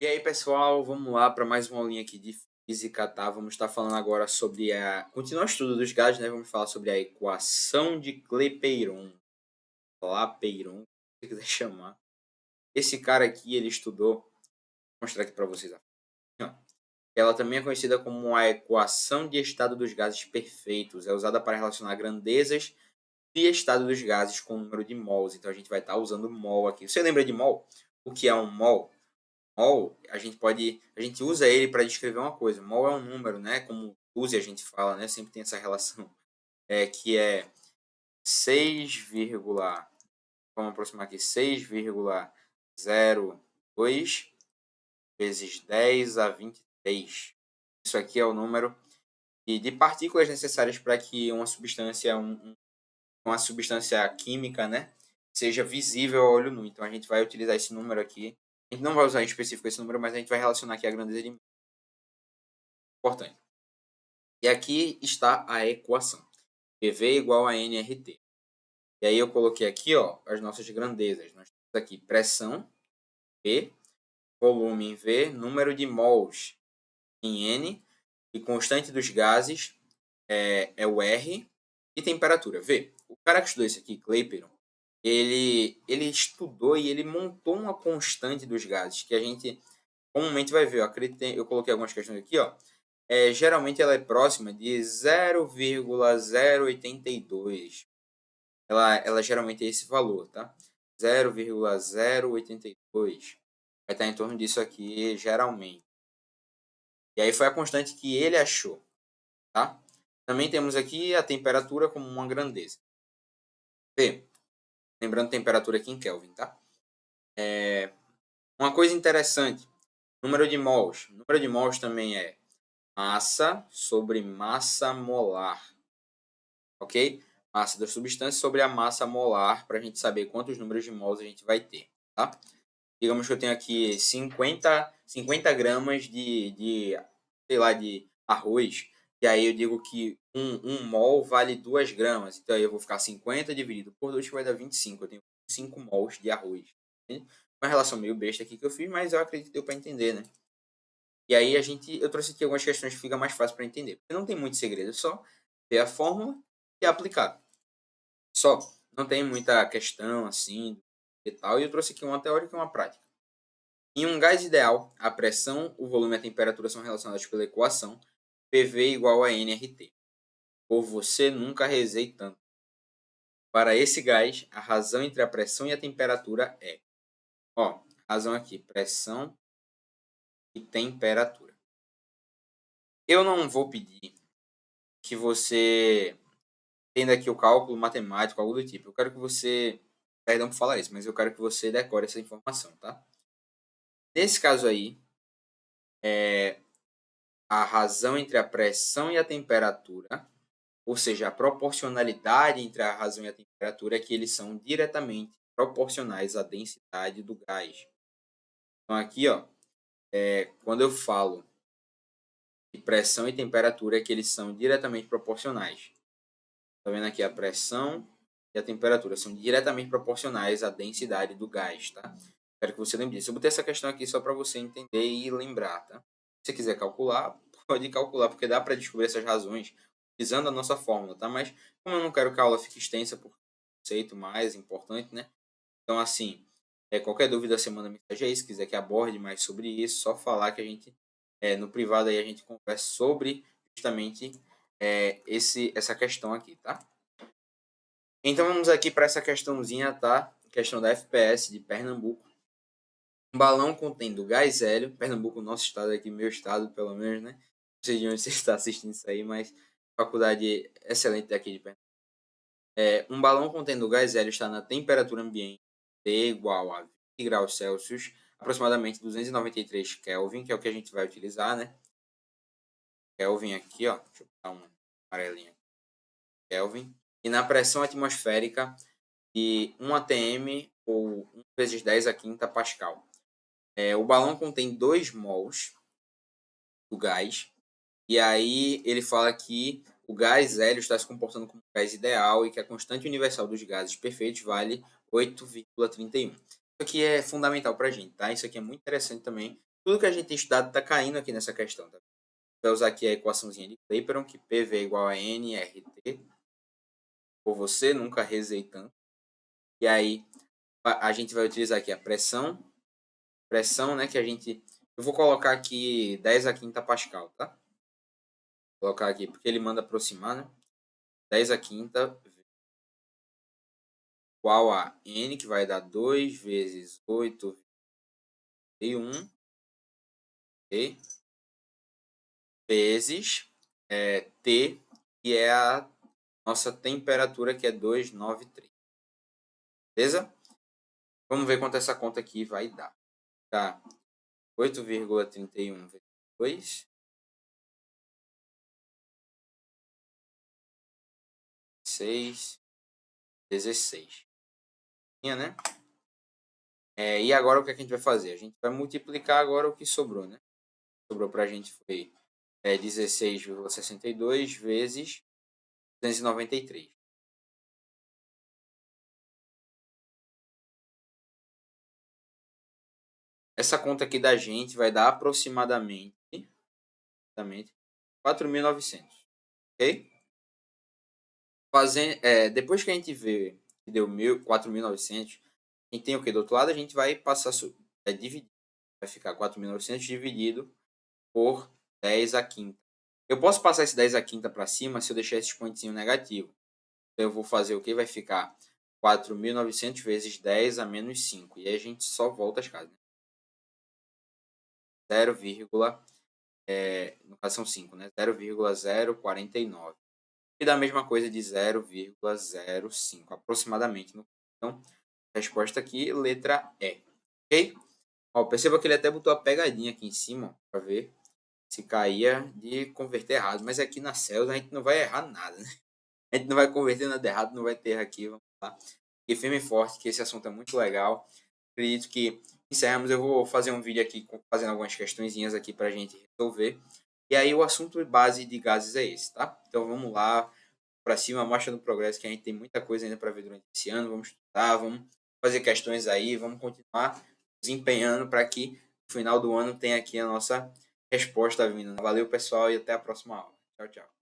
E aí, pessoal, vamos lá para mais uma aulinha aqui de física, tá? Vamos estar falando agora sobre continuar o estudo dos gases, né? Vamos falar sobre a equação de Clapeyron, se você quiser chamar. Esse cara aqui, ele estudou, vou mostrar aqui para vocês. Ó. Ela também é conhecida como a equação de estado dos gases perfeitos. É usada para relacionar grandezas de estado dos gases com o número de mols. Então, a gente vai estar usando mol aqui. Você lembra de mol? O que é um mol? Mol, a gente usa ele para descrever uma coisa. Mol é um número, né? Como use a gente fala, né? Sempre tem essa relação, que é 6, vamos aproximar aqui, 6,02 vezes 10 a 23. Isso aqui é o número de partículas necessárias para que uma substância química, né, seja visível ao olho nu. Então a gente vai utilizar esse número aqui. A gente não vai usar em específico esse número, mas a gente vai relacionar aqui a grandeza de importante. E aqui está a equação. PV igual a nRT. E aí eu coloquei aqui, ó, as nossas grandezas. Nós temos aqui pressão, P, volume em V, número de mols em N, e constante dos gases é o R, e temperatura, V. O cara que estudou isso aqui, Clapeyron, ele estudou e ele montou uma constante dos gases, que a gente comumente vai ver. Eu coloquei algumas questões aqui, ó. Geralmente ela é próxima de 0,082. Ela geralmente é esse valor, tá? 0,082. Vai estar em torno disso aqui, geralmente. E aí foi a constante que ele achou, tá? Também temos aqui a temperatura como uma grandeza. P. Lembrando temperatura aqui em Kelvin, tá? Uma coisa interessante, número de mols. O número de mols também é massa sobre massa molar, ok? Massa da substância sobre a massa molar, para a gente saber quantos números de mols a gente vai ter, tá? Digamos que eu tenho aqui 50 gramas sei lá, de arroz, e aí eu digo que um mol vale 2 gramas, então aí eu vou ficar 50 dividido por 2, que vai dar 25. Eu tenho 5 mols de arroz. Entende? Uma relação meio besta aqui que eu fiz, mas eu acredito que deu para entender, né? E aí eu trouxe aqui algumas questões que fica mais fácil para entender. Porque não tem muito segredo, é só ver a fórmula e aplicar. Só, não tem muita questão assim e tal. E eu trouxe aqui uma teórica e uma prática. Em um gás ideal, a pressão, o volume e a temperatura são relacionados pela equação PV igual a nRT. Por você nunca rezei tanto. Para esse gás, a razão entre a pressão e a temperatura é, ó, razão aqui, pressão e temperatura. Eu não vou pedir que você entenda aqui o cálculo matemático, algo do tipo. Eu quero que você, perdão por falar isso, mas eu quero que você decore essa informação, tá? Nesse caso aí, a razão entre a pressão e a temperatura, ou seja, a proporcionalidade entre a razão e a temperatura, é que eles são diretamente proporcionais à densidade do gás. Então aqui, ó, quando eu falo de pressão e temperatura, é que eles são diretamente proporcionais. Tá vendo aqui a pressão e a temperatura são diretamente proporcionais à densidade do gás, tá? Quero que você lembre disso. Eu botei essa questão aqui só para você entender e lembrar, tá? Se você quiser calcular, pode calcular, porque dá para descobrir essas razões utilizando a nossa fórmula, tá? Mas como eu não quero que a aula fique extensa, por conceito mais importante, né? Então, assim, qualquer dúvida, você manda mensagem aí. Se quiser que aborde mais sobre isso, só falar que a gente, no privado aí, a gente conversa sobre justamente essa questão aqui, tá? Então, vamos aqui para essa questãozinha, tá? Questão da FPS de Pernambuco. Um balão contendo gás hélio. Pernambuco, nosso estado aqui, meu estado, pelo menos, né? Não sei de onde você está assistindo isso aí, mas faculdade excelente daqui de Pernambuco. Um balão contendo gás hélio está na temperatura ambiente T igual a 20 graus Celsius, aproximadamente 293 Kelvin, que é o que a gente vai utilizar, né? Kelvin aqui, ó. Deixa eu botar um amarelinho. Kelvin. E na pressão atmosférica de 1 atm ou 1 vezes 10 a quinta Pascal. O balão contém 2 mols do gás. E aí ele fala que o gás hélio está se comportando como um gás ideal e que a constante universal dos gases perfeitos vale 8,31. Isso aqui é fundamental para a gente, tá? Isso aqui é muito interessante também Tudo que a gente tem estudado está caindo aqui nessa questão. Tá? Vai usar aqui a equaçãozinha de Clapeyron, que PV é igual a nRT, por você, nunca rezei tanto. E aí, a gente vai utilizar aqui a pressão, né, que a gente... Eu vou colocar aqui 10 a quinta Pascal, tá? Vou colocar aqui, porque ele manda aproximar, né? 10 a quinta igual a N, que vai dar 2 vezes 8,1 T, vezes T, que é a nossa temperatura, que é 293. Beleza? Vamos ver quanto essa conta aqui vai dar. Tá. 8,31 vezes 2. 6, 16. Né? E agora o que a gente vai fazer? A gente vai multiplicar agora o que sobrou, né? Sobrou para a gente foi 16,62 vezes 293. Essa conta aqui da gente vai dar aproximadamente 4.900, ok? Depois que a gente vê que deu 4.900, a gente tem o que do outro lado? A gente vai passar dividir. Vai ficar 4.900 dividido por 10 a quinta. Eu posso passar esse 10 a quinta para cima se eu deixar esse expoentezinho negativo. Então eu vou fazer o que? Vai ficar 4.900 vezes 10 a menos 5. E aí a gente só volta as casas. Né? 0, no caso são 5, né? 0,049. E dá a mesma coisa de 0,05 aproximadamente. Então, resposta aqui, letra E. Ok? Ó, perceba que ele até botou a pegadinha aqui em cima para ver se caía de converter errado. Mas aqui na Cells a gente não vai errar nada, né? A gente não vai converter nada errado, não vai ter aqui. Vamos lá. E firme e forte, que esse assunto é muito legal. Acredito que encerramos. Eu vou fazer um vídeo aqui fazendo algumas questõezinhas aqui para a gente resolver. E aí o assunto base de gases é esse, tá? Então vamos lá, para cima, mostra no progresso que a gente tem muita coisa ainda para ver durante esse ano. Vamos estudar, vamos fazer questões aí, vamos continuar desempenhando para que no final do ano tenha aqui a nossa resposta vindo. Valeu, pessoal, e até a próxima aula. Tchau, tchau.